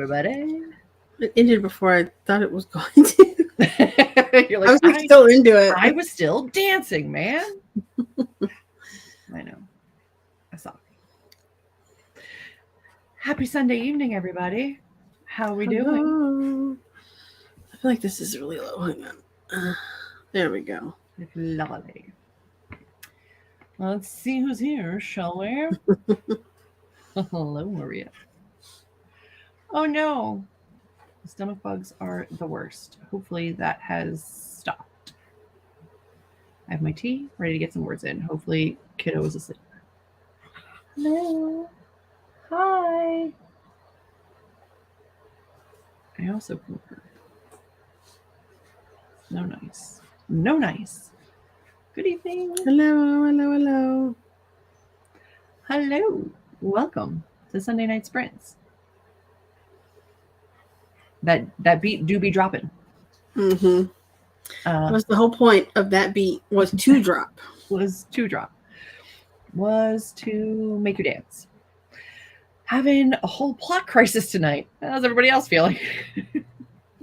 everybody. It ended before I thought it was going to. You're like, I was still into it. I was still dancing, man. I know. I saw. Happy Sunday evening, everybody. How are we doing? I feel like this is really low. Hang on. There we go. Lovely. Let's see who's here, shall we? Hello, Maria. Oh no. The stomach bugs are the worst. Hopefully that has stopped. I have my tea, ready to get some words in. Hopefully kiddo is asleep. Hello. Hi. I also concur. No nice. No nice. Good evening. Hello. Hello. Welcome to Sunday Night Sprints. That beat do be dropping. Mm-hmm. Was the whole point of that beat was to drop. Was to make you dance. Having a whole plot crisis tonight. How's everybody else feeling?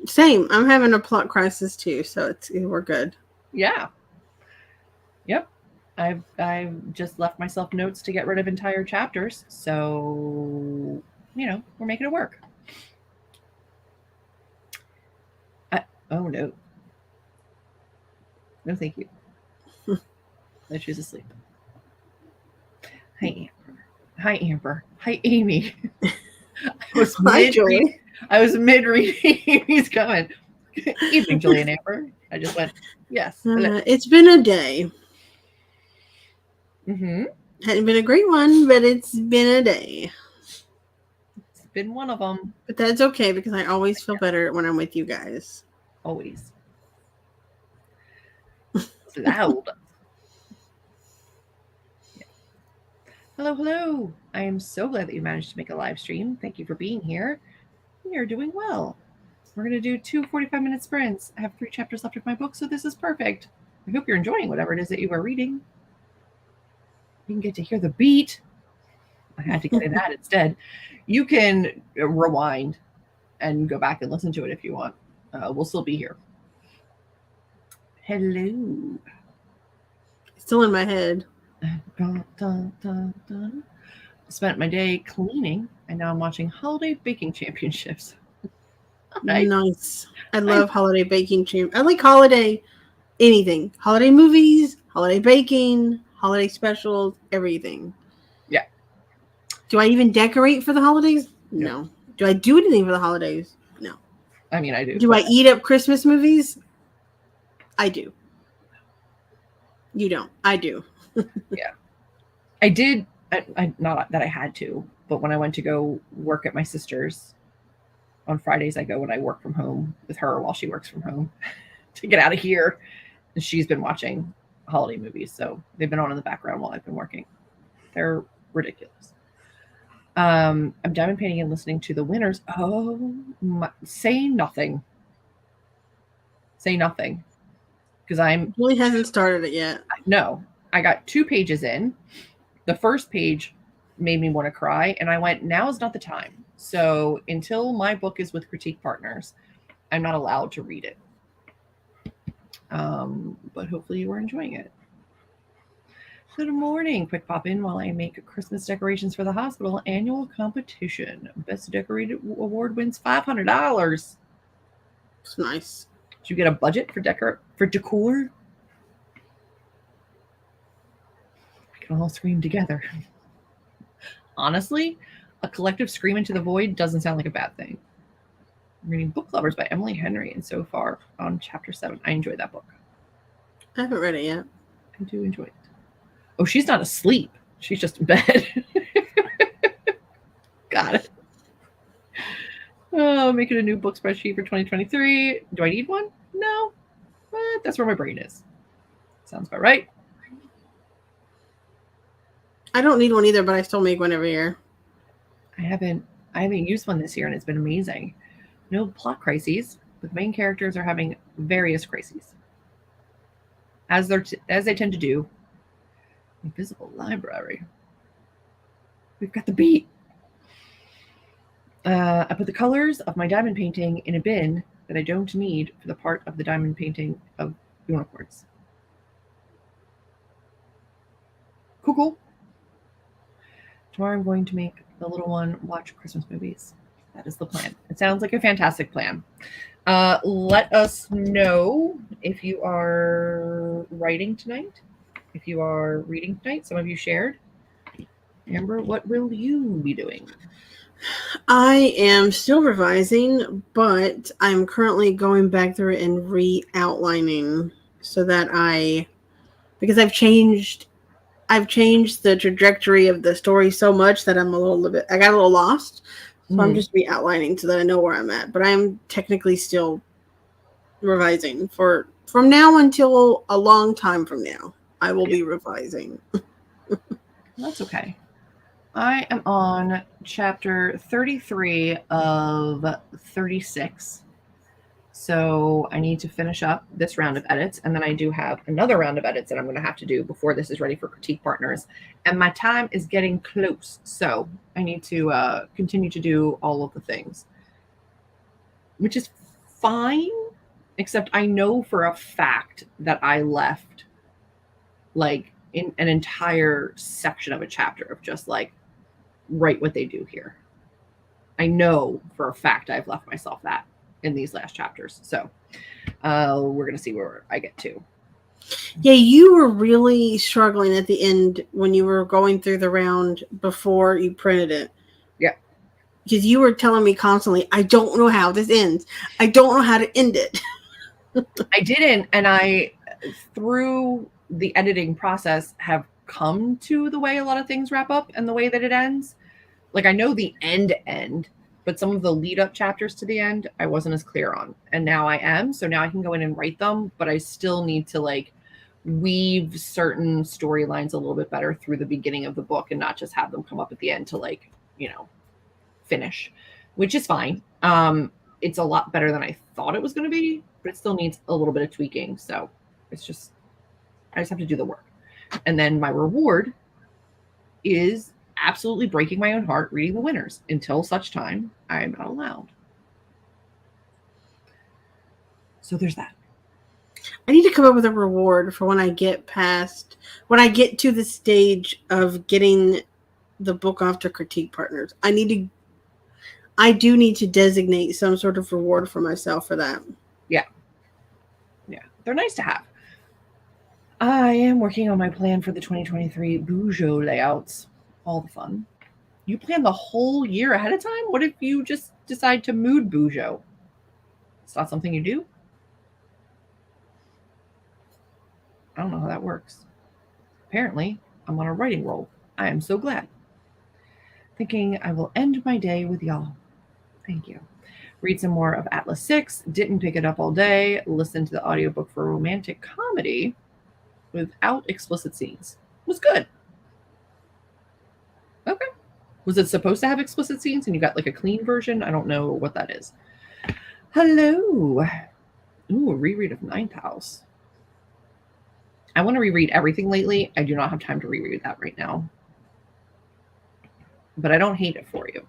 Same. I'm having a plot crisis too, so we're good. Yeah. Yep. I've just left myself notes to get rid of entire chapters, so we're making it work. Oh no. No, thank you. No, she's asleep. Hi, Amber. Hi, Amy. I was mid reading Amy's comment. Evening, Julie and Amber. I just went, yes. It's been a day. Mm-hmm. Hadn't been a great one, but it's been a day. It's been one of them. But that's okay because I always feel better when I'm with you guys. Always. It's loud. Yeah. Hello. I am so glad that you managed to make a live stream. Thank you for being here. We are doing well. We're going to do 2 45-minute sprints. I have 3 chapters left of my book, so this is perfect. I hope you're enjoying whatever it is that you are reading. You can get to hear the beat. I had to get in that instead. You can rewind and go back and listen to it if you want. We'll still be here. Hello. Still in my head. Dun, dun, dun, dun. Spent my day cleaning, and now I'm watching Holiday Baking Championships. Nice. I love holiday baking. I like holiday anything. Holiday movies, holiday baking, holiday specials, everything. Yeah. Do I even decorate for the holidays? No. Do I do anything for the holidays? No. I mean, I do. Do I eat up Christmas movies? I do. You don't. I do. Yeah. I did. I not that I had to, but when I went to go work at my sister's on Fridays, I go when I work from home with her while she works from home to get out of here. And she's been watching holiday movies, so they've been on in the background while I've been working. They're ridiculous. I'm diamond painting and listening to the winners. Oh, say nothing. Say nothing, because Really hasn't started it yet. No, I got 2 pages in. The first page made me want to cry, and I went, now is not the time. So until my book is with Critique Partners, I'm not allowed to read it. But hopefully you are enjoying it. Good morning. Quick pop in while I make Christmas decorations for the hospital annual competition. Best decorated award wins $500. It's nice. Did you get a budget for decor? We can all scream together. Honestly, a collective scream into the void doesn't sound like a bad thing. I'm reading Book Lovers by Emily Henry, and so far on chapter 7. I enjoyed that book. I haven't read it yet. I do enjoy it. Oh, she's not asleep. She's just in bed. Got it. Oh, making a new book spreadsheet for 2023. Do I need one? No. But that's where my brain is. Sounds about right. I don't need one either, but I still make one every year. I haven't used one this year, and it's been amazing. No plot crises, but the main characters are having various crises, as they tend to do. Invisible library. We've got the beat. I put the colors of my diamond painting in a bin that I don't need for the part of the diamond painting of unicorns. Cool. Tomorrow I'm going to make the little one watch Christmas movies. That is the plan. It sounds like a fantastic plan. Let us know if you are writing tonight, if you are reading tonight. Some of you shared. Amber, what will you be doing? I am still revising, but I'm currently going back through and re-outlining so that because I've changed the trajectory of the story so much that I got a little lost. So I'm just re-outlining so that I know where I'm at. But I'm technically still revising from now until a long time from now. I will be revising. That's okay. I am on chapter 33 of 36. So I need to finish up this round of edits, and then I do have another round of edits that I'm going to have to do before this is ready for critique partners. And my time is getting close, so I need to continue to do all of the things, which is fine, except I know for a fact that I left like in an entire section of a chapter of just like write what they do here. I know for a fact I've left myself that in these last chapters. So we're going to see where I get to. Yeah, you were really struggling at the end when you were going through the round before you printed it. Yeah. Because you were telling me constantly, I don't know how this ends. I don't know how to end it. I didn't. And I, through the editing process, have come to the way a lot of things wrap up and the way that it ends. Like I know the end, but some of the lead up chapters to the end, I wasn't as clear on. And now I am. So now I can go in and write them, but I still need to like weave certain storylines a little bit better through the beginning of the book and not just have them come up at the end to like, finish, which is fine. It's a lot better than I thought it was going to be, but it still needs a little bit of tweaking. So I just have to do the work. And then my reward is absolutely breaking my own heart reading the winners until such time I'm not allowed. So there's that. I need to come up with a reward for when I get to the stage of getting the book off to critique partners. I do need to designate some sort of reward for myself for that. Yeah. They're nice to have. I am working on my plan for the 2023 Bujo layouts. All the fun. You plan the whole year ahead of time? What if you just decide to mood Bujo? It's not something you do? I don't know how that works. Apparently, I'm on a writing roll. I am so glad. Thinking I will end my day with y'all. Thank you. Read some more of Atlas 6. Didn't pick it up all day. Listen to the audiobook for a romantic comedy without explicit scenes. It was good. Okay. Was it supposed to have explicit scenes and you got like a clean version? I don't know what that is. Hello. Ooh, a reread of Ninth House. I want to reread everything lately. I do not have time to reread that right now. But I don't hate it for you.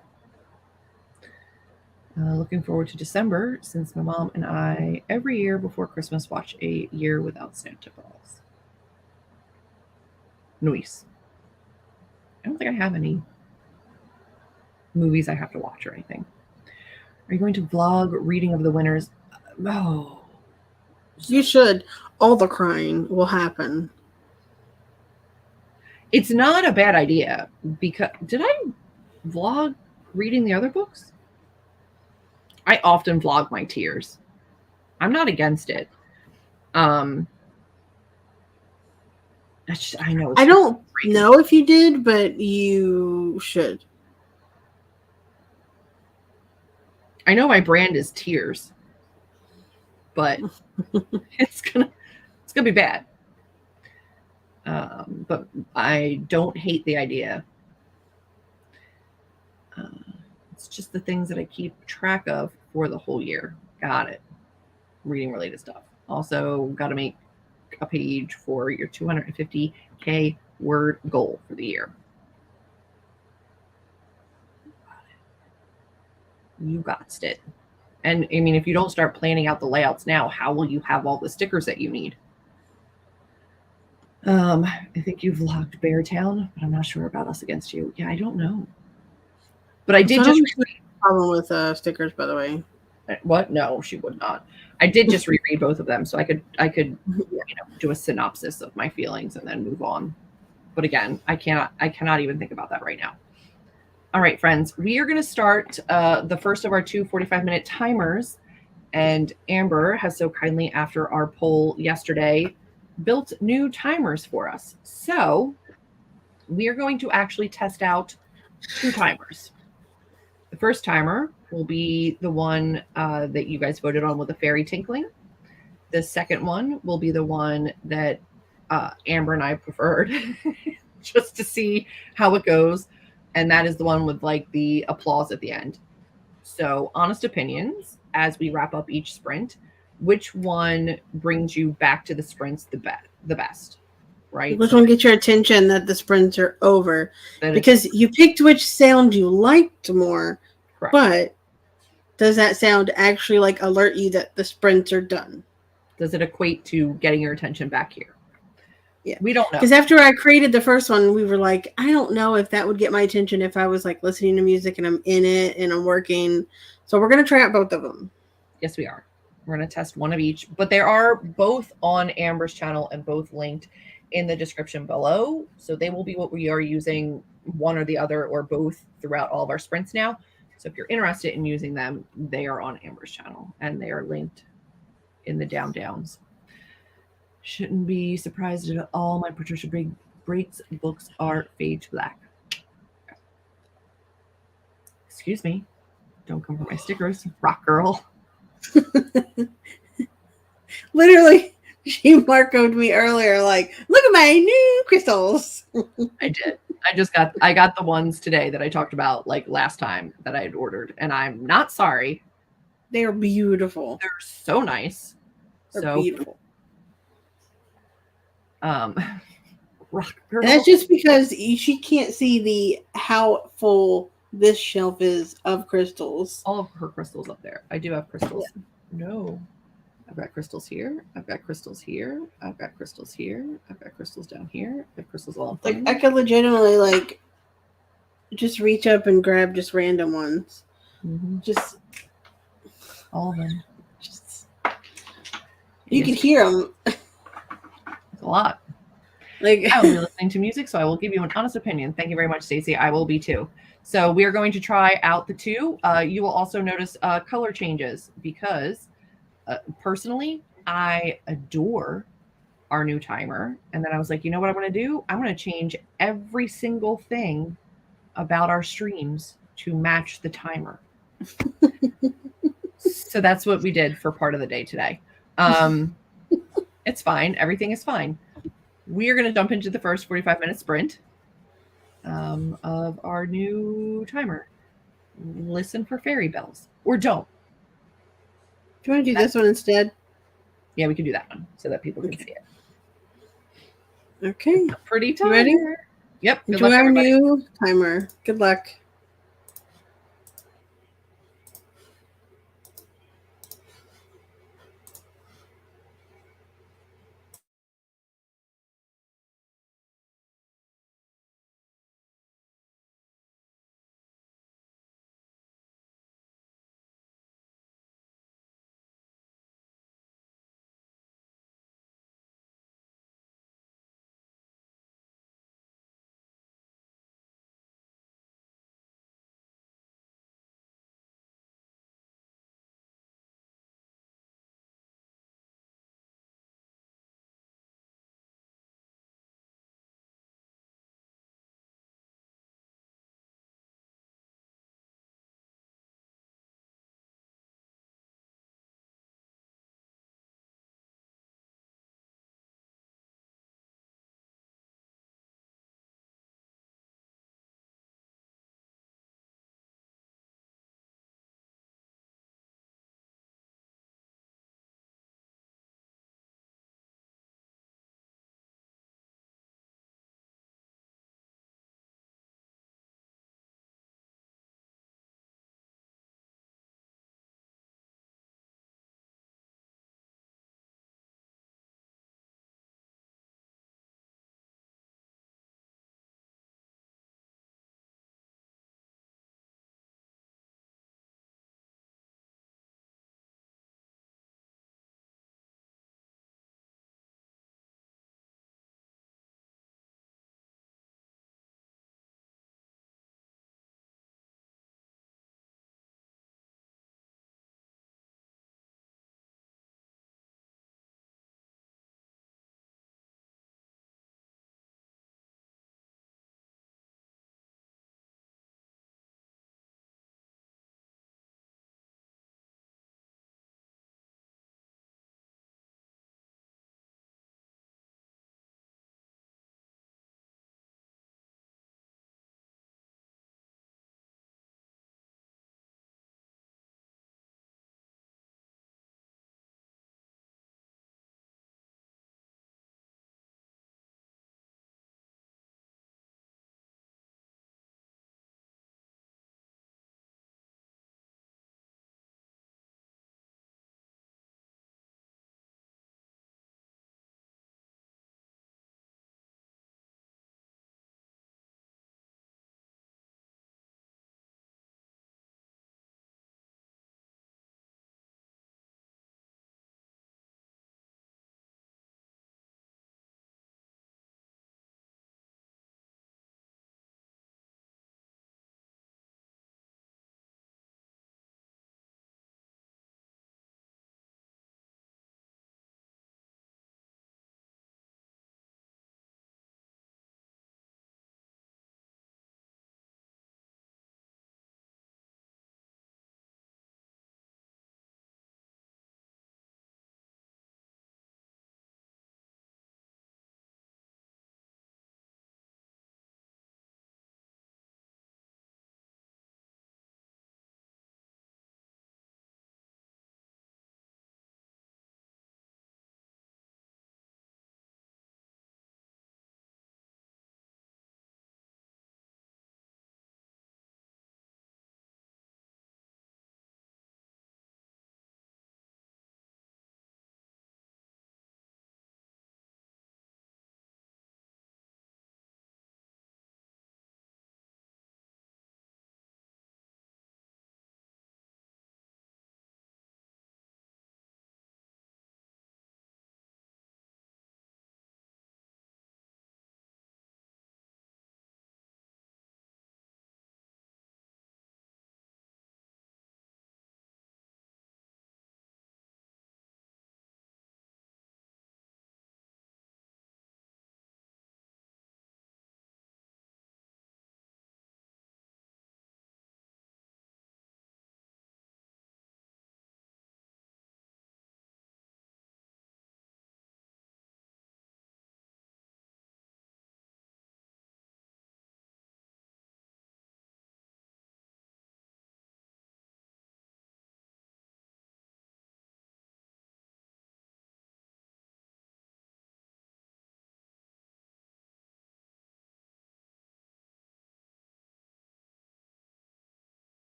Looking forward to December since my mom and I every year before Christmas watch A Year Without Santa Claus. Nice. I don't think I have any movies I have to watch or anything. Are you going to vlog reading of the winners? No. You should. All the crying will happen. It's not a bad idea because did I vlog reading the other books? I often vlog my tears. I'm not against it. I know. I don't know if you did, but you should. I know my brand is tears, but it's gonna be bad. But I don't hate the idea. It's just the things that I keep track of for the whole year. Got it. Reading related stuff. Also, got to make a page for your 250K word goal for the year. You got it. And I mean, if you don't start planning out the layouts now, how will you have all the stickers that you need? I think you've locked Beartown, but I'm not sure about Us Against You. Yeah, I don't know. But I did just problem with stickers, by the way. What? No, she would not. I did just reread both of them, so I could do a synopsis of my feelings and then move on. But again, I cannot even think about that right now. All right, friends, we are going to start the first of our two 45-minute timers. And Amber has so kindly, after our poll yesterday, built new timers for us. So we are going to actually test out two timers. The first timer will be the one that you guys voted on with the fairy tinkling. The second one will be the one that Amber and I preferred just to see how it goes. And that is the one with like the applause at the end. So honest opinions as we wrap up each sprint, which one brings you back to the sprints the best, right? Which one gets your attention that the sprints are over? That because you picked which sound you liked more, correct. But does that sound actually like alert you that the sprints are done? Does it equate to getting your attention back here? Yeah. We don't know. Because after I created the first one, we were like, I don't know if that would get my attention if I was like listening to music and I'm in it and I'm working. So we're going to try out both of them. Yes, we are. We're going to test one of each, but they are both on Amber's channel and both linked in the description below. So they will be what we are using, one or the other or both, throughout all of our sprints now. So if you're interested in using them, they are on Amber's channel and they are linked in the downs. Shouldn't be surprised at all. My Patricia Briggs books are fade to black. Excuse me. Don't come for my stickers, rock girl. Literally, she Marcoed me earlier, like, look at my new crystals. I did. I got the ones today that I talked about like last time that I had ordered, and I'm not sorry. They're beautiful. They're so nice. They're beautiful. Rock girl. And that's just because she can't see how full this shelf is of crystals. All of her crystals up there. I do have crystals. Yeah. No. I've got crystals here. I've got crystals here. I've got crystals here. I've got crystals down here. I've got crystals all in front of me. I could legitimately like just reach up and grab just random ones. Mm-hmm. Just all of them. You can hear them. It's a lot. Like I will be listening to music, so I will give you an honest opinion. Thank you very much, Stacey. I will be too. So we are going to try out the two. You will also notice color changes because personally, I adore our new timer. And then I was like, you know what I'm going to do? I'm going to change every single thing about our streams to match the timer. So that's what we did for part of the day today. It's fine. Everything is fine. We are going to jump into the first 45-minute sprint of our new timer. Listen for fairy bells. Or don't. Do you want to do this one instead? Yeah, we can do that one so that people can see it. Okay. Pretty timer. You ready? Yep. Enjoy our new timer. Good luck.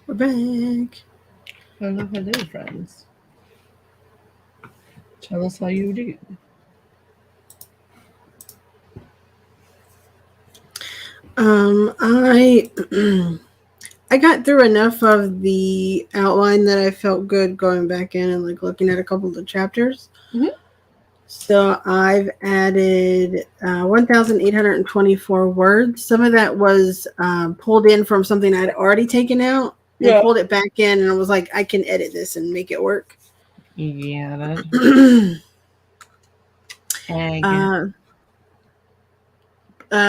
We're back. Hello, hello, friends. Tell us how you do. I I got through enough of the outline that I felt good going back in and like looking at a couple of the chapters. Mhm. So I've added 1,824 words. Some of that was pulled in from something I'd already taken out and pulled it back in, and I was like, I can edit this and make it work. Yeah, that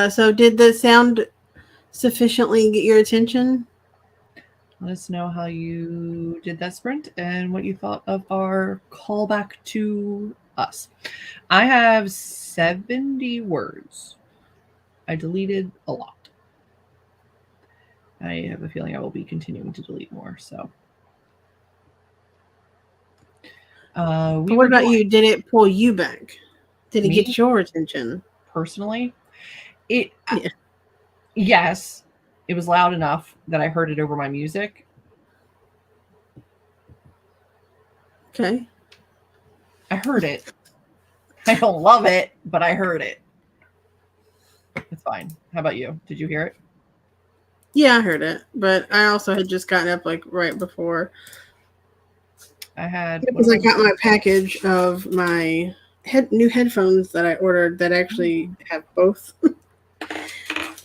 So did the sound sufficiently get your attention? Let us know how you did that sprint and what you thought of our callback to us. I have 70 words. I deleted a lot. I have a feeling I will be continuing to delete more. So, What about you? Did it pull you back? Did it Me? get your attention? Personally, Yeah. yes, it was loud enough that I heard it over my music. Okay. I heard it. I don't love it, but I heard it. It's fine. How about you? Did you hear it? Yeah, I heard it, but I also had just gotten up like right before. I had because I got my package of my new headphones that I ordered that actually have both.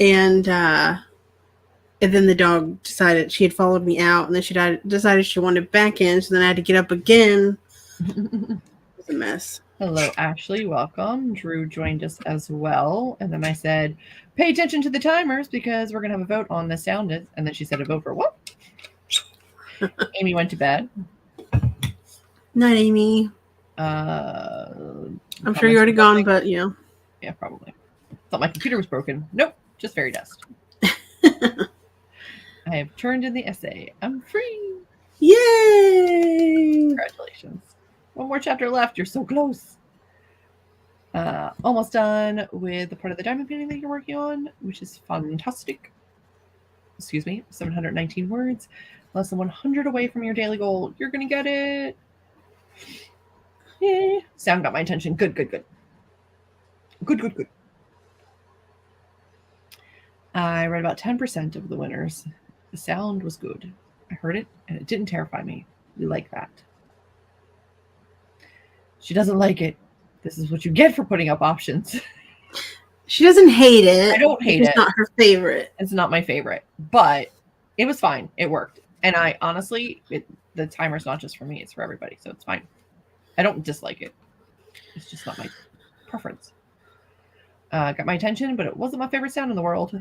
And then the dog decided she had followed me out, and then she decided she wanted back in, so then I had to get up again. It was a mess. Hello, Ashley. Welcome. Drew joined us as well. And then I said, pay attention to the timers because we're going to have a vote on the sound. And then she said, a vote for what? Amy went to bed. Night, Amy. I'm sure you're already gone, but yeah. Yeah, probably. Thought my computer was broken. Nope, just fairy dust. I have turned in the essay. I'm free. Yay! Congratulations. One more chapter left. You're so close. Almost done with the part of the diamond painting that you're working on, which is fantastic. Excuse me, 719 words. Less than 100 away from your daily goal. You're going to get it. Yay. Sound got my attention. Good, good, good. Good, good, good. I read about 10% of the winners. The sound was good. I heard it, and it didn't terrify me. We like that. She doesn't like it. This is what you get for putting up options. She doesn't hate it. I don't hate it. It's not her favorite. It's not my favorite, but it was fine. It worked. And I honestly, the timer's not just for me. It's for everybody. So it's fine. I don't dislike it. It's just not my preference. Got my attention, but it wasn't my favorite sound in the world.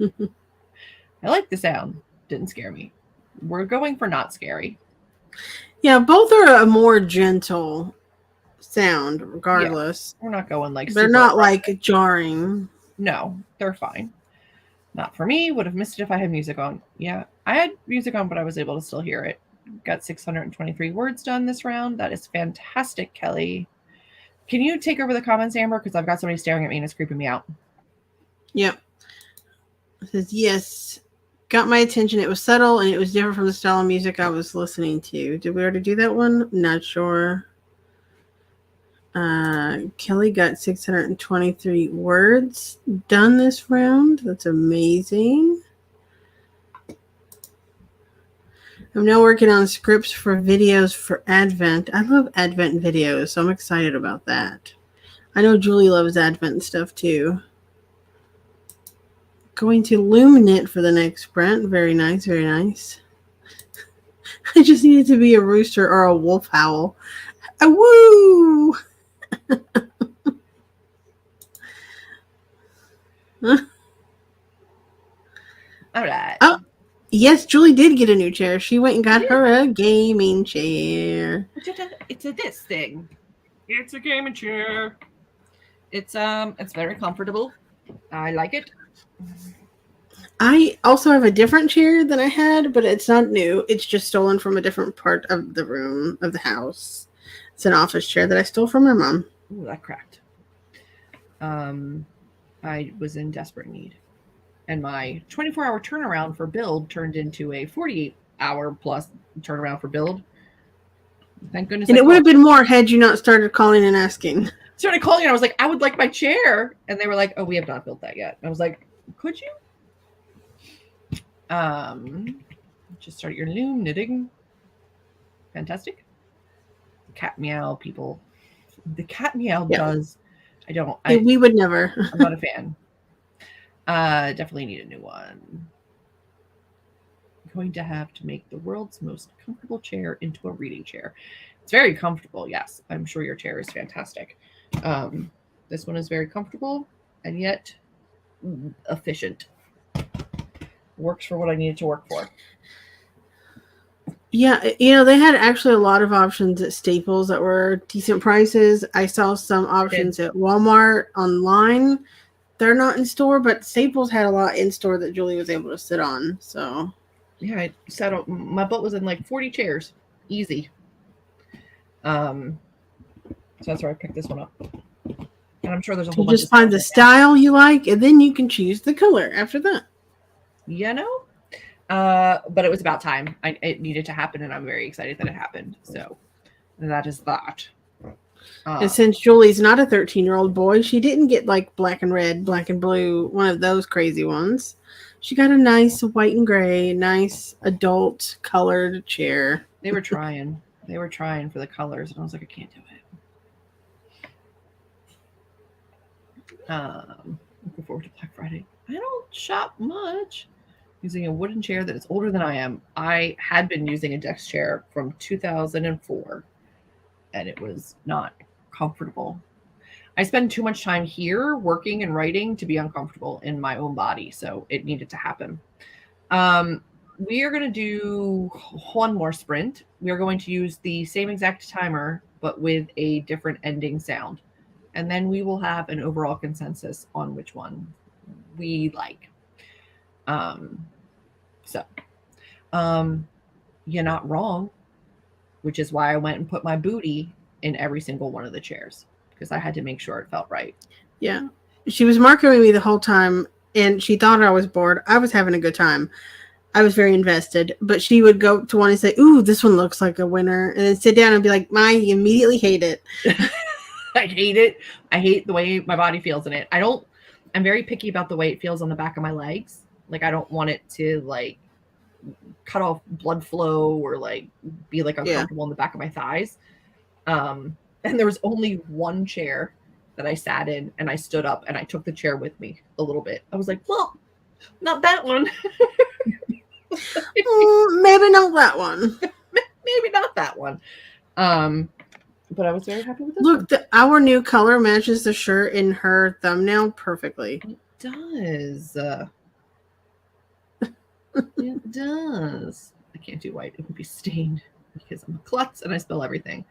I like the sound. Didn't scare me. We're going for not scary. Yeah, both are a more gentle sound, regardless. Yeah, we're not going like they're not like jarring. No, they're fine. Not for me. Would have missed it if I had music on. Yeah, I had music on, but I was able to still hear it. Got 623 words done this round. That is fantastic, Kelly. Can you take over the comments, Amber? Because I've got somebody staring at me and it's creeping me out. Yep. It says, yes, got my attention. It was subtle and it was different from the style of music I was listening to. Did we already do that one? Not sure. Kelly got 623 words done this round. That's amazing. I'm now working on scripts for videos for Advent. I love Advent videos, so I'm excited about that. I know Julie loves Advent stuff too. Going to Luminate for the next sprint. Very nice, very nice. I just needed to be a rooster or a wolf howl. A woo! All right. Oh, yes, Julie did get a new chair. She went and got her a gaming chair. It's this thing. It's a gaming chair. It's very comfortable. I like it. I also have a different chair than I had, but it's not new. It's just stolen from a different part of the room of the house. It's an office chair that I stole from my mom. Ooh, that cracked. I was in desperate need. And my 24-hour turnaround for build turned into a 48-hour plus turnaround for build. Thank goodness. And it would have been more had you not started calling and asking. Started calling and I was like, I would like my chair. And they were like, oh, we have not built that yet. And I was like, could you? Just start your loom knitting. Fantastic. Cat meow, people. The cat meow does. We would never. I'm not a fan. Definitely need a new one. I'm going to have to make the world's most comfortable chair into a reading chair. It's very comfortable. Yes, I'm sure your chair is fantastic. This one is very comfortable and yet efficient. Works for what I needed to work for. Yeah, they had actually a lot of options at Staples that were decent prices. I saw some options at Walmart online. They're not in store, but Staples had a lot in store that Julie was able to sit on. So yeah, I sat on, my butt was in like 40 chairs, easy. So that's where I picked this one up. And I'm sure there's a whole bunch. Just find the style you like, and then you can choose the color after that. But it was about time. It needed to happen, and I'm very excited that it happened. So that is that. And since Julie's not a 13-year-old boy, she didn't get like black and red, black and blue, one of those crazy ones. She got a nice white and gray, nice adult colored chair. They were trying. They were trying for the colors, and I was like, I can't do it. Looking forward to Black Friday. I don't shop much. Using a wooden chair that is older than I am. I had been using a desk chair from 2004, and it was not comfortable. I spend too much time here working and writing to be uncomfortable in my own body, so it needed to happen. We are going to do one more sprint. We are going to use the same exact timer, but with a different ending sound. And then we will have an overall consensus on which one we like. You're not wrong, which is why I went and put my booty in every single one of the chairs because I had to make sure it felt right. Yeah. She was marking me the whole time and she thought I was bored. I was having a good time. I was very invested, but she would go to one and say, ooh, this one looks like a winner. And then sit down and be like, I immediately hate it. I hate it. I hate the way my body feels in it. I'm very picky about the way it feels on the back of my legs. Like, I don't want it to like cut off blood flow or like be like uncomfortable in the back of my thighs. And there was only one chair that I sat in and I stood up and I took the chair with me a little bit. I was like, well, not that one. Maybe not that one. Maybe not that one. But I was very happy with this. Look, our new color matches the shirt in her thumbnail perfectly. It does. It does. I can't do white. It would be stained because I'm a klutz and I spill everything.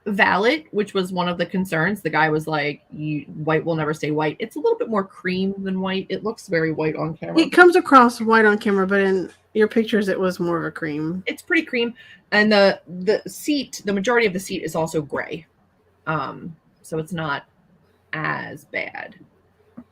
Valid, which was one of the concerns. The guy was like, white will never stay white. It's a little bit more cream than white. It looks very white on camera. It comes across white on camera, but in your pictures, it was more of a cream. It's pretty cream. And the seat, the majority of the seat is also gray. So it's not as bad.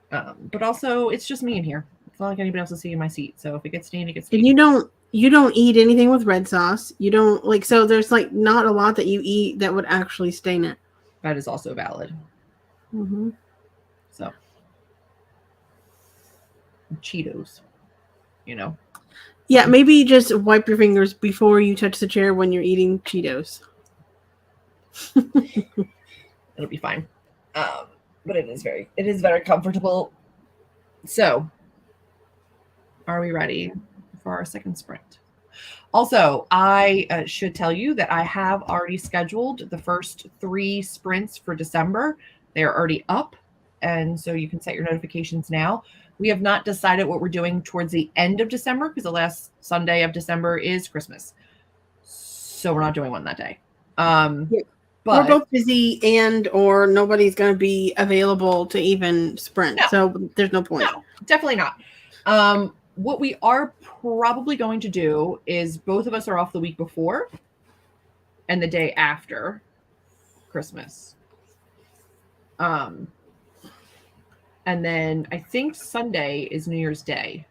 But also, it's just me in here. It's not like anybody else is seeing my seat. So if it gets stained, it gets stained. And you don't eat anything with red sauce. You don't so there's like not a lot that you eat that would actually stain it. That is also valid. Mm-hmm. So Cheetos, Yeah, maybe just wipe your fingers before you touch the chair when you're eating Cheetos. It'll be fine. But it is very comfortable. So are we ready for our second sprint? Also, I should tell you that I have already scheduled the first 3 sprints for December. They're already up, and so you can set your notifications now. We have not decided what we're doing towards the end of December because the last Sunday of December is Christmas. So we're not doing one that day. But we're both busy or nobody's going to be available to even sprint. No. So there's no point. No, definitely not. What we are probably going to do is both of us are off the week before and the day after Christmas. And then I think Sunday is New Year's Day,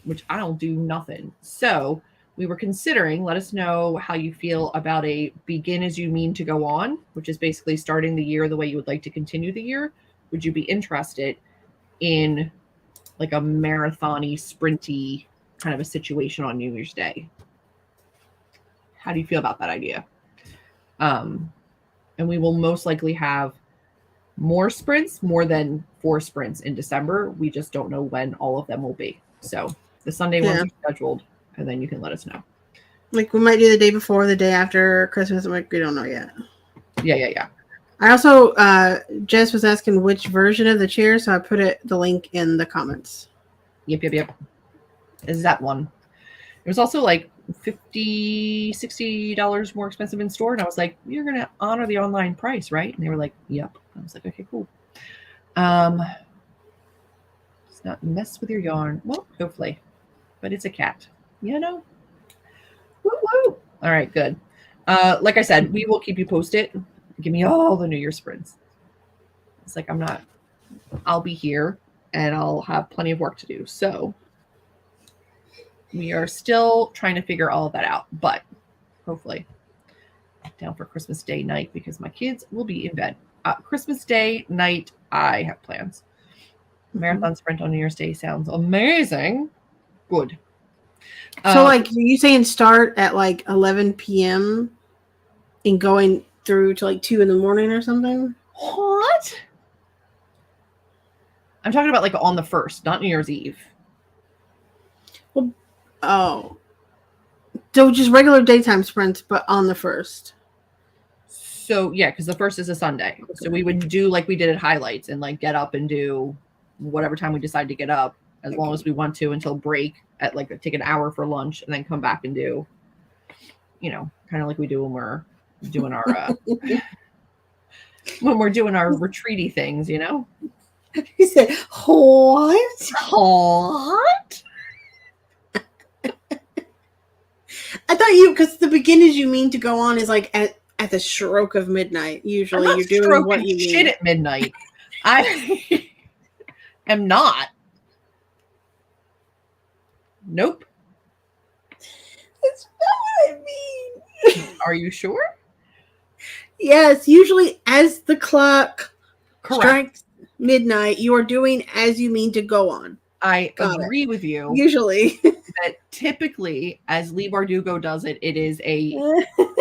which I don't do nothing. So we were considering, let us know how you feel about a begin as you mean to go on, which is basically starting the year the way you would like to continue the year. Would you be interested in like a marathon-y, sprinty kind of a situation on New Year's Day? How do you feel about that idea? And we will most likely have more sprints, more than 4 sprints in December. We just don't know when all of them will be. So the Sunday ones are scheduled, and then you can let us know. Like we might do the day before, the day after Christmas. Like we don't know yet. Yeah. I also, Jess was asking which version of the chair, so I put the link in the comments. Yep. Is that one? It was also like $50-$60 more expensive in store, and I was like, "You're gonna honor the online price, right?" And they were like, "Yep." I was like, "Okay, cool." Let's not mess with your yarn. Well, hopefully, but it's a cat, you know. Woo woo! All right, good. Like I said, we will keep you posted. Give me all the New Year sprints. It's like I'll be here and I'll have plenty of work to do. So we are still trying to figure all of that out, but hopefully down for Christmas Day night because my kids will be in bed. Christmas Day night, I have plans. Marathon sprint on New Year's Day sounds amazing. Good. So, like, are you saying start at like 11 p.m. and going through to like 2 in the morning or something? What? I'm talking about like on the 1st, not New Year's Eve. Well, oh. So just regular daytime sprints, but on the 1st. So, yeah, because the 1st is a Sunday. Okay. So we would do like we did at Highlights and like get up and do whatever time we decide to get up as long as we want to until break at like take an hour for lunch and then come back and do, kind of like we do when we're doing our retreaty things, He said, "What? What?" I thought because the begin as you mean to go on is like at the stroke of midnight. Usually you're doing what you shit mean. At midnight. I am not. Nope. That's not what I mean. Are you sure? Yes, usually as the clock strikes midnight, you are doing as you mean to go on. I agree with you. Usually. That typically, as Lee Bardugo does it, it is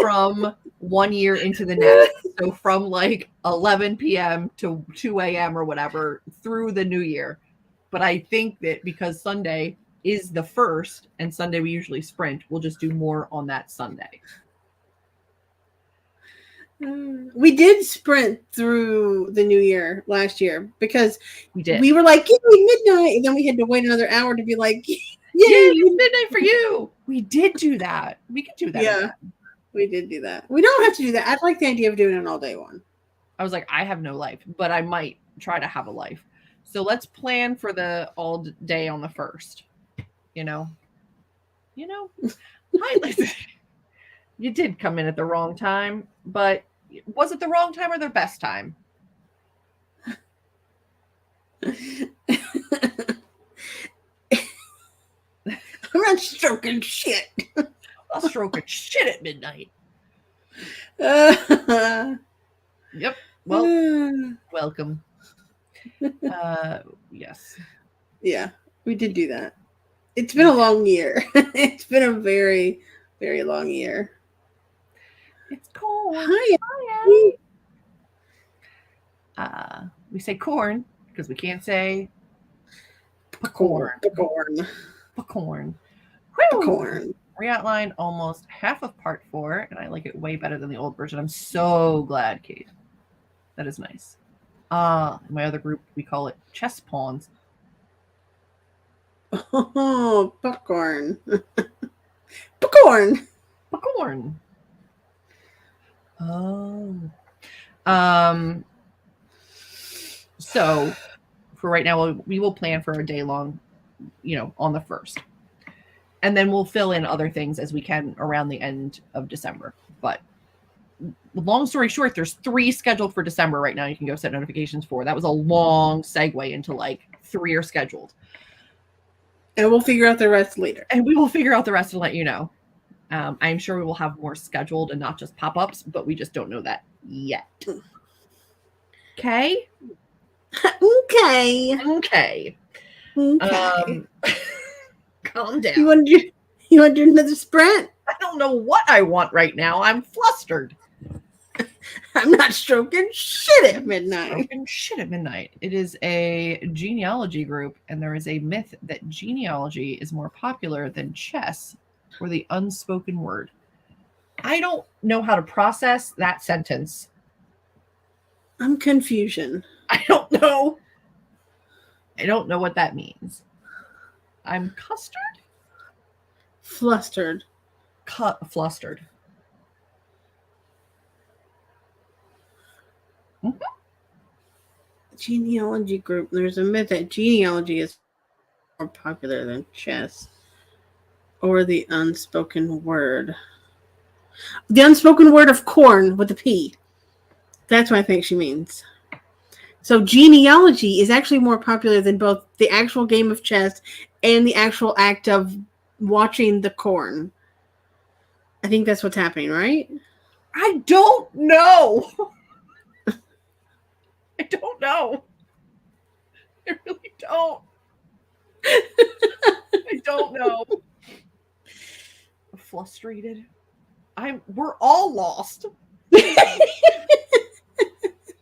from 1 year into the next. So from like 11 p.m. to 2 a.m. or whatever through the new year. But I think that because Sunday is the 1st and Sunday we usually sprint, we'll just do more on that Sunday. We did sprint through the new year last year because we were like, give me midnight, and then we had to wait another hour to be like, yay, it's midnight for you. We did do that. We could do that. Yeah, again. We did do that. We don't have to do that. I like the idea of doing an all-day one. I was like, I have no life, but I might try to have a life. So let's plan for the all day on the 1st. You did come in at the wrong time, but was it the wrong time or the best time? I'm not stroking shit. I'll stroke a shit at midnight. Yep. Well, welcome. Yes. Yeah, we did do that. It's been a long year. It's been a very, very long year. It's cold. Hi. We say corn because we can't say pecorn. Re-outline almost half of part 4, and I like it way better than the old version. I'm so glad, Kate. That is nice. In my other group, we call it chess pawns. Oh, popcorn. Popcorn. Oh. So for right now, we will plan for a day long, on the 1st. And then we'll fill in other things as we can around the end of December. But long story short, there's 3 scheduled for December right now. You can go set notifications for. That was a long segue into like 3 are scheduled. And we'll figure out the rest later. And we will figure out the rest and let you know. I'm sure we will have more scheduled and not just pop-ups, but we just don't know that yet. Okay? Okay. Okay. Calm down. You want to do another sprint? I don't know what I want right now. I'm flustered. I'm not stroking shit at midnight. Stroking shit at midnight. It is a genealogy group, and there is a myth that genealogy is more popular than chess or the unspoken word. I don't know how to process that sentence. I'm confusion. I don't know. I don't know what that means. I'm custard? Flustered. Flustered. Mm-hmm. Genealogy group. There's a myth that genealogy is more popular than chess or the unspoken word. The unspoken word of corn with a P. That's what I think she means. So genealogy is actually more popular than both the actual game of chess and the actual act of watching the corn. I think that's what's happening, right? I don't know. I don't know. I really don't. I don't know. I'm frustrated. We're all lost.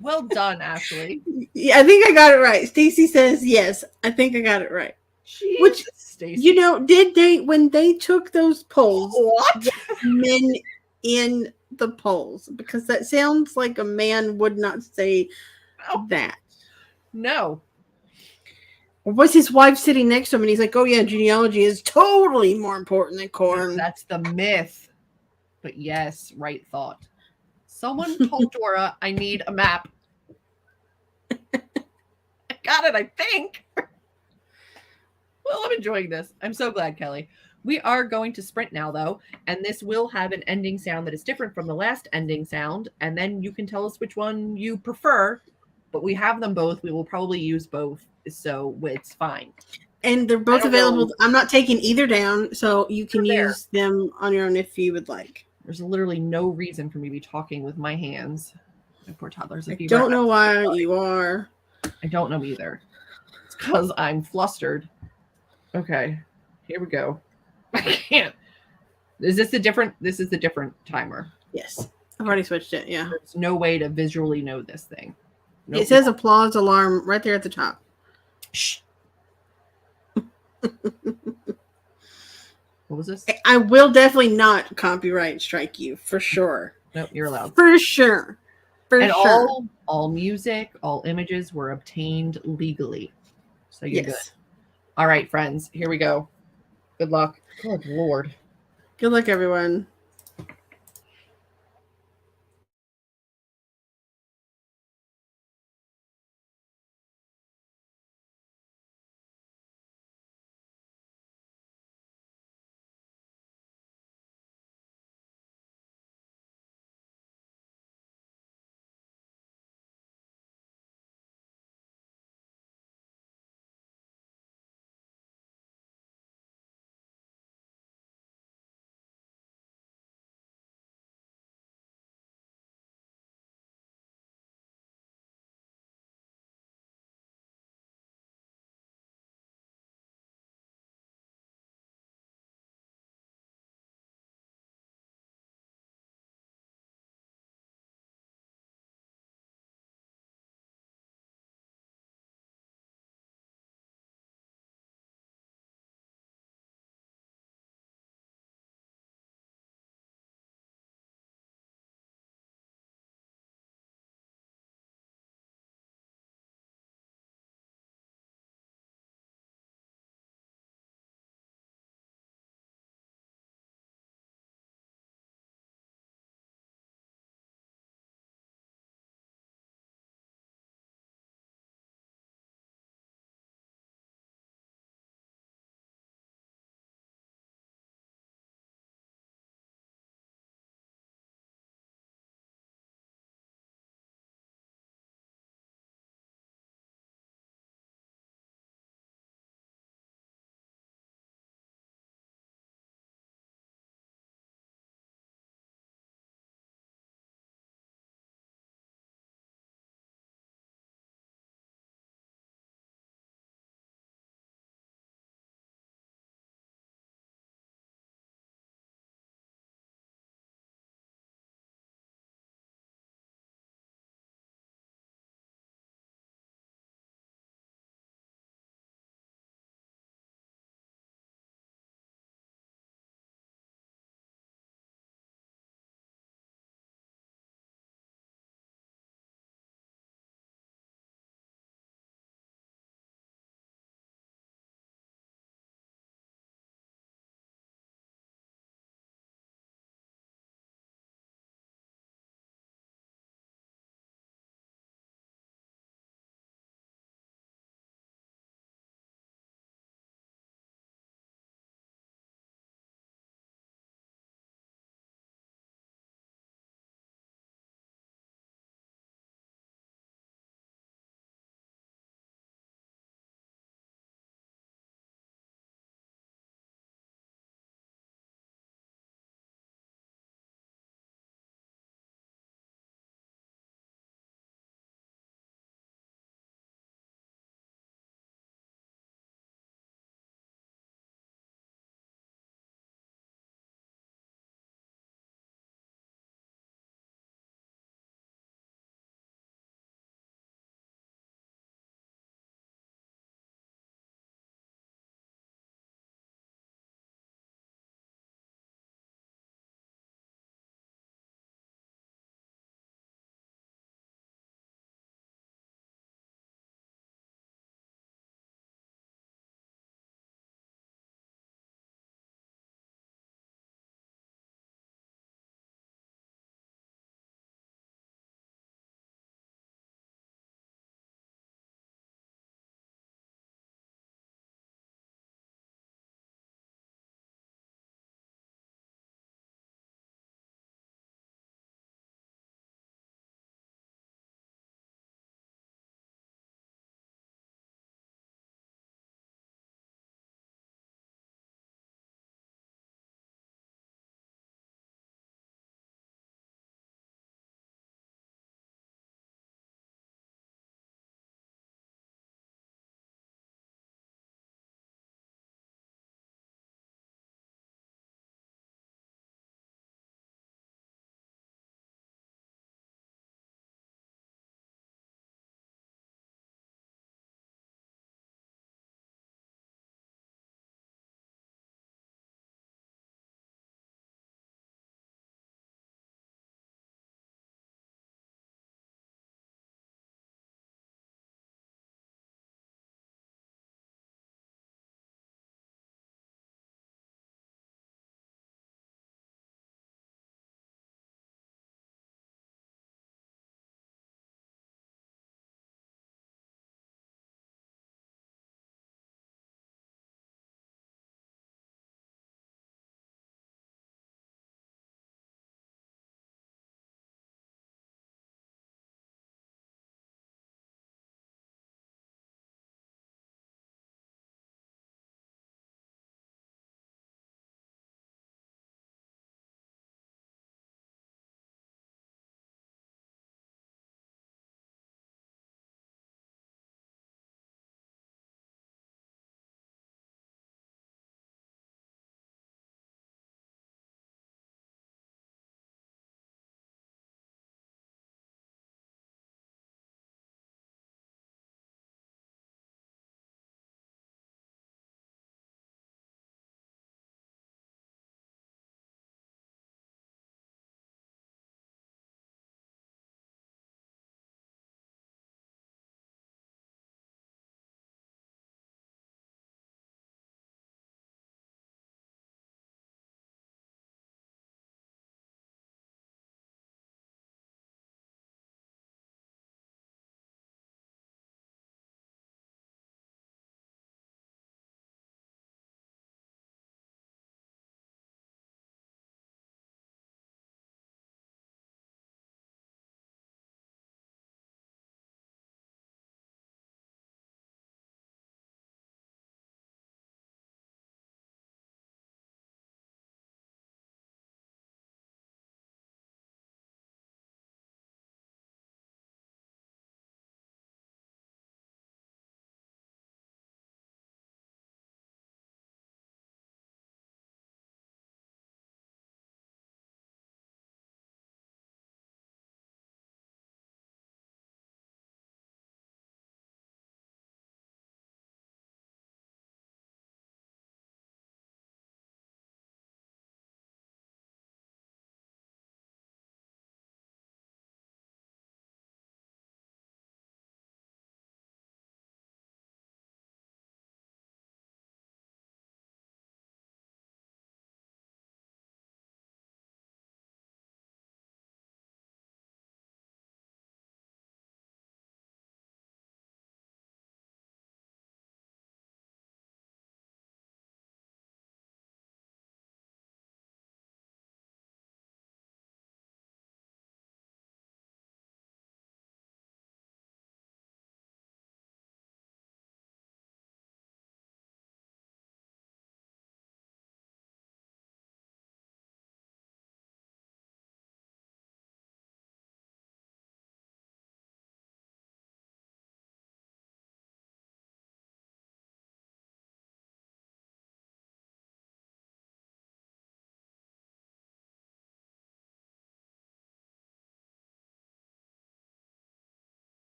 Well done, Ashley. Yeah, I think I got it right. Stacy says yes. I think I got it right. Jesus, Which, Stacey. you know, when they took those polls, what? Men in the polls, because that sounds like a man would not say that. No. Or was his wife sitting next to him and he's like, oh yeah, genealogy is totally more important than corn. That's the myth. But yes, right thought. Someone told Dora I need a map. I got it, I think. Well, I'm enjoying this. I'm so glad, Kelly. We are going to sprint now, though, and this will have an ending sound that is different from the last ending sound, and then you can tell us which one you prefer, but we have them both. We will probably use both, so it's fine. And they're both available. I'm not taking either down, so you can use them on your own if you would like. There's literally no reason for me to be talking with my hands. My poor toddlers. I don't know why you are. I don't know either. It's because I'm flustered. Okay, here we go. I can't. This is the different timer. Yes. I've already switched it, yeah. There's no way to visually know this thing. Nope. It says applause alarm right there at the top. Shh. What was this? I will definitely not copyright strike you, for sure. Nope, you're allowed. For sure. And all music, all images were obtained legally. So you're good. All right, friends, here we go. Good luck. Good Lord. Good luck, everyone.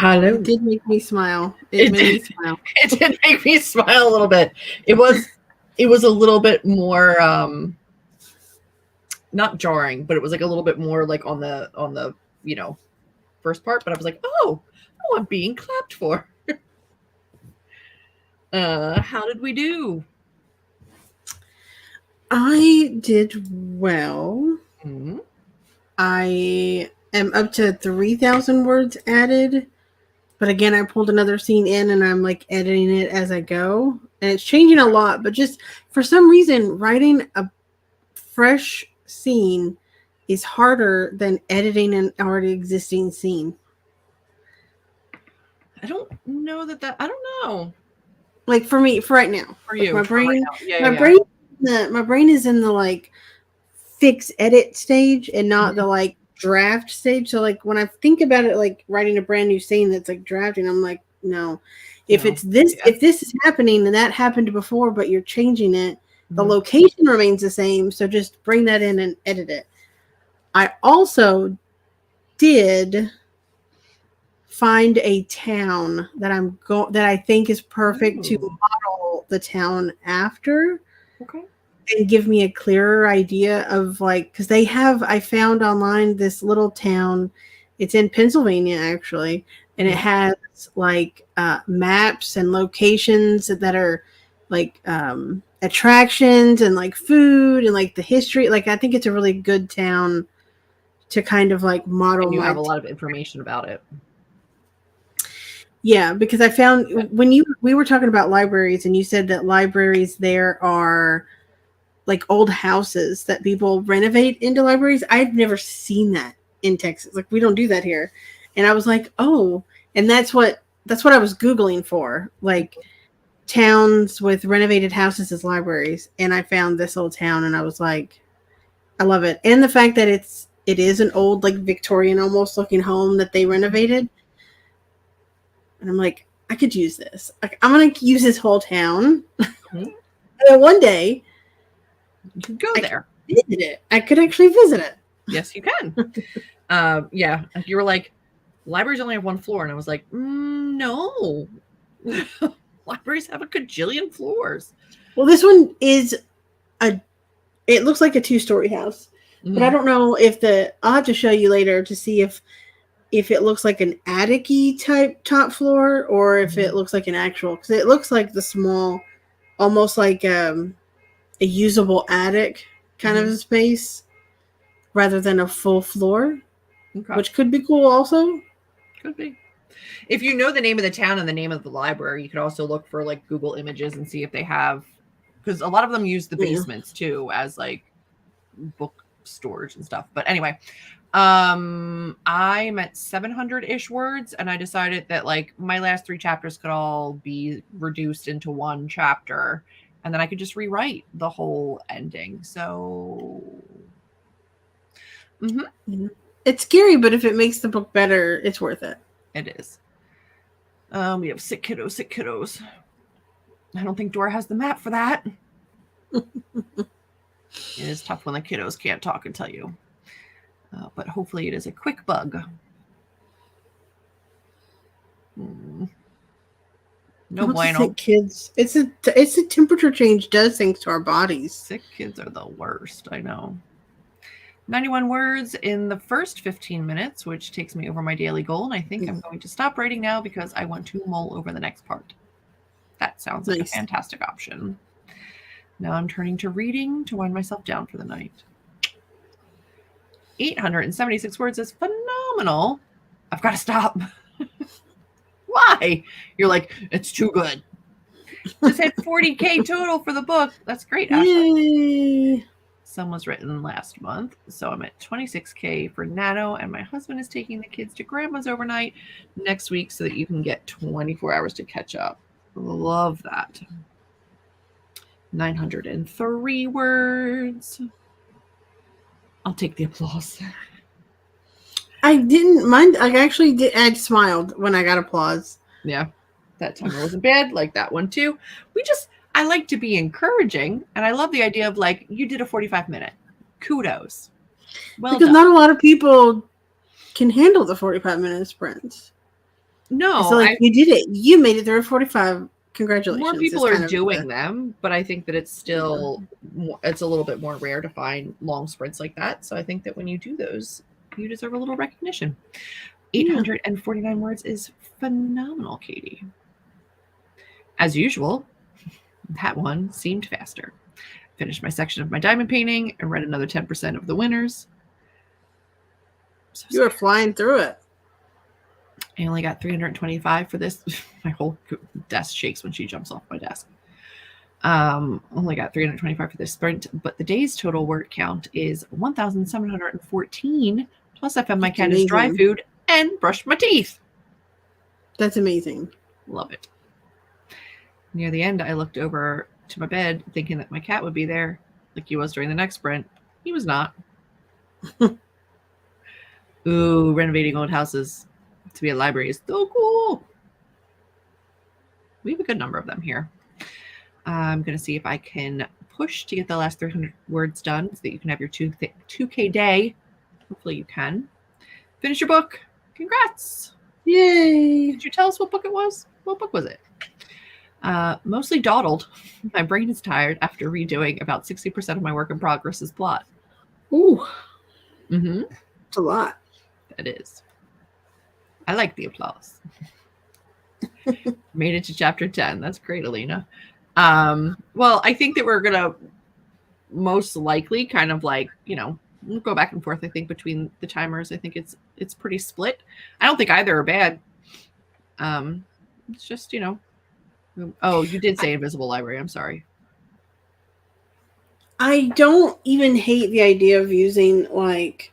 Hello. It did make me smile. It made me smile. It did make me smile a little bit. It was a little bit more not jarring, but it was like a little bit more like on the first part, but I was like, oh, I'm being clapped for. How did we do? I did well. Mm-hmm. I am up to 3,000 words added. But again, I pulled another scene in and I'm like editing it as I go. And it's changing a lot. But just for some reason, writing a fresh scene is harder than editing an already existing scene. I don't know that I don't know. Like for me, for right now. For you. My brain, right now. Yeah, my brain is in the like fix edit stage and not the like draft stage. So like when I think about it, like writing a brand new scene that's like drafting, I'm like, no. If it's this, if this is happening and that happened before, but you're changing it, the location remains the same. So just bring that in and edit it. I also did find a town that that I think is perfect to model the town after. Okay. And give me a clearer idea of like, because I found online this little town. It's in Pennsylvania actually, and it has like maps and locations that are like attractions and like food and like the history. Like I think it's a really good town to kind of like model. And you have a lot of information about it. Yeah, because I found when we were talking about libraries and you said that libraries there are like old houses that people renovate into libraries. I've never seen that in Texas. Like we don't do that here. And I was like, oh, and that's what I was Googling for, like towns with renovated houses as libraries. And I found this old town and I was like, I love it. And the fact that it is an old, like Victorian almost looking home that they renovated. And I'm like, I could use this. Like, I'm going to use this whole town. And then one day, you can go there. Visit it. I could actually visit it. Yes, you can. Yeah. You were like, libraries only have one floor. And I was like, no. Libraries have a gajillion floors. Well, this one is it looks like a 2-story house. Mm-hmm. But I don't know if I'll have to show you later to see if it looks like an attic-y type top floor or if it looks like an actual, because it looks like the small, almost like a usable attic kind of a space rather than a full floor, which could be cool also. Could be. If you know the name of the town and the name of the library, you could also look for like Google Images and see if they have, because a lot of them use the basements too as like book storage and stuff. But anyway, I'm at 700-ish words and I decided that like my last 3 chapters could all be reduced into one chapter. And then I could just rewrite the whole ending. So it's scary, but if it makes the book better, it's worth it. It is. We have sick kiddos. I don't think Dora has the map for that. It is tough when the kiddos can't talk and tell you. But hopefully it is a quick bug. No bueno. Sick kids. It's a temperature change does things to our bodies. Sick kids are the worst. I know. 91 words in the first 15 minutes, which takes me over my daily goal. And I think I'm going to stop writing now because I want to mull over the next part. That sounds like a fantastic option. Now I'm turning to reading to wind myself down for the night. 876 words is phenomenal. I've got to stop. Why? You're like, it's too good. Just hit 40K total for the book. That's great, Ashley. Some was written last month, so I'm at 26K for Nano, and my husband is taking the kids to grandma's overnight next week so that you can get 24 hours to catch up. Love that. 903 words. I'll take the applause. I didn't mind. I actually did. I smiled when I got applause. Yeah, that timer wasn't bad. Like that one too. I like to be encouraging, and I love the idea of like, you did a 45-minute. Kudos. Well, because not a lot of people can handle the 45-minute sprints. No, So like you did it. You made it through 45. Congratulations. more people It's are kind of doing them, but I think that it's still it's a little bit more rare to find long sprints like that. So I think that when you do those, you deserve a little recognition. 849 words is phenomenal, Katie. As usual, that one seemed faster. Finished my section of my diamond painting and read another 10% of the winners. You were flying through it. I only got 325 for this. My whole desk shakes when she jumps off my desk. Only got 325 for this sprint, but the day's total word count is 1,714. Plus, I fed my cat his dry food and brushed my teeth. That's amazing. Love it. Near the end, I looked over to my bed thinking that my cat would be there like he was during the next sprint. He was not. Ooh, renovating old houses to be a library is so cool. We have a good number of them here. I'm going to see if I can push to get the last 300 words done so that you can have your 2K day. Hopefully you can. Finish your book. Congrats. Yay. Did you tell us what book it was? What book was it? Mostly dawdled. My brain is tired after redoing about 60% of my work in progress's plot. Ooh. Mm-hmm. It's a lot. It is. I like the applause. Made it to chapter 10. That's great, Alina. Well, I think that we're going to most likely kind of like, we'll go back and forth, I think, between the timers. I think it's pretty split. I don't think either are bad. It's just, oh, you did say Invisible Library. I'm sorry. I don't even hate the idea of using like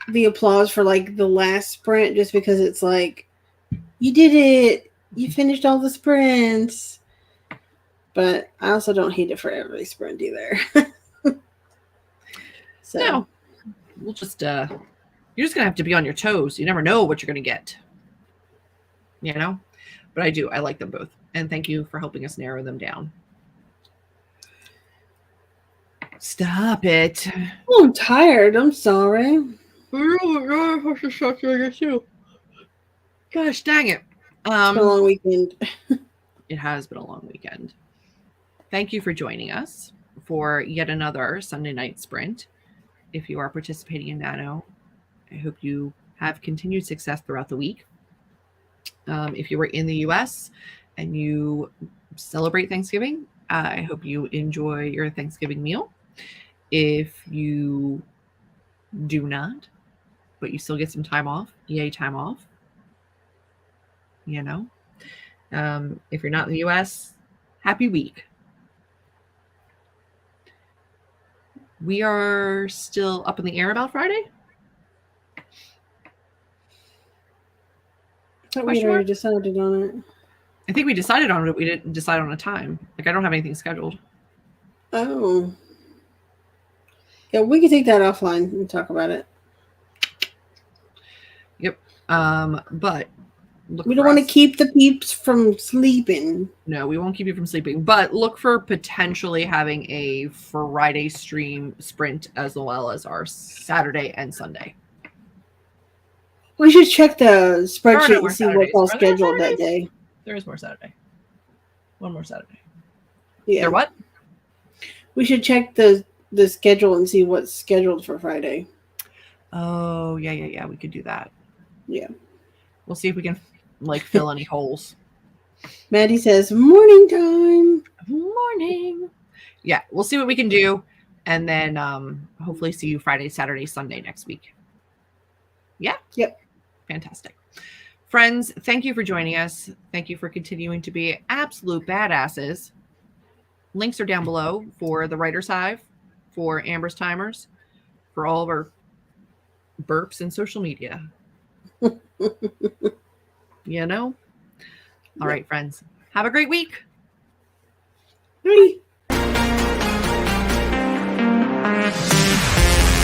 the applause for like the last sprint just because it's like you did it. You finished all the sprints. But I also don't hate it for every sprint either. So no, we'll just you're just gonna have to be on your toes. You never know what you're gonna get. But I like them both. And thank you for helping us narrow them down. Stop it. Oh, I'm tired. I'm sorry. Gosh dang it. It's been a long weekend. It has been a long weekend. Thank you for joining us for yet another Sunday night sprint. If you are participating in Nano, I hope you have continued success throughout the week. If you were in the US and you celebrate Thanksgiving, I hope you enjoy your Thanksgiving meal. If you do not, but you still get some time off, yay, time off. If you're not in the US, happy week. We are still up in the air about Friday. I thought we already decided on it. I think we decided on it. We didn't decide on a time. Like, I don't have anything scheduled. Oh. Yeah, we can take that offline and talk about it. Yep. But we don't want to keep the peeps from sleeping. No, we won't keep you from sleeping. But look for potentially having a Friday stream sprint as well as our Saturday and Sunday. We should check the spreadsheet and see what's all scheduled that day. There is more Saturday. One more Saturday. Yeah. There what? We should check the schedule and see what's scheduled for Friday. Oh, yeah. We could do that. Yeah. We'll see if we can fill any holes. Maddie says, morning time. Morning. Yeah, we'll see what we can do. And then hopefully see you Friday, Saturday, Sunday next week. Yeah? Yep. Fantastic. Friends, thank you for joining us. Thank you for continuing to be absolute badasses. Links are down below for the Writer's Hive, for Amber's Timers, for all of our burps and social media. All right, friends. Have a great week. Bye.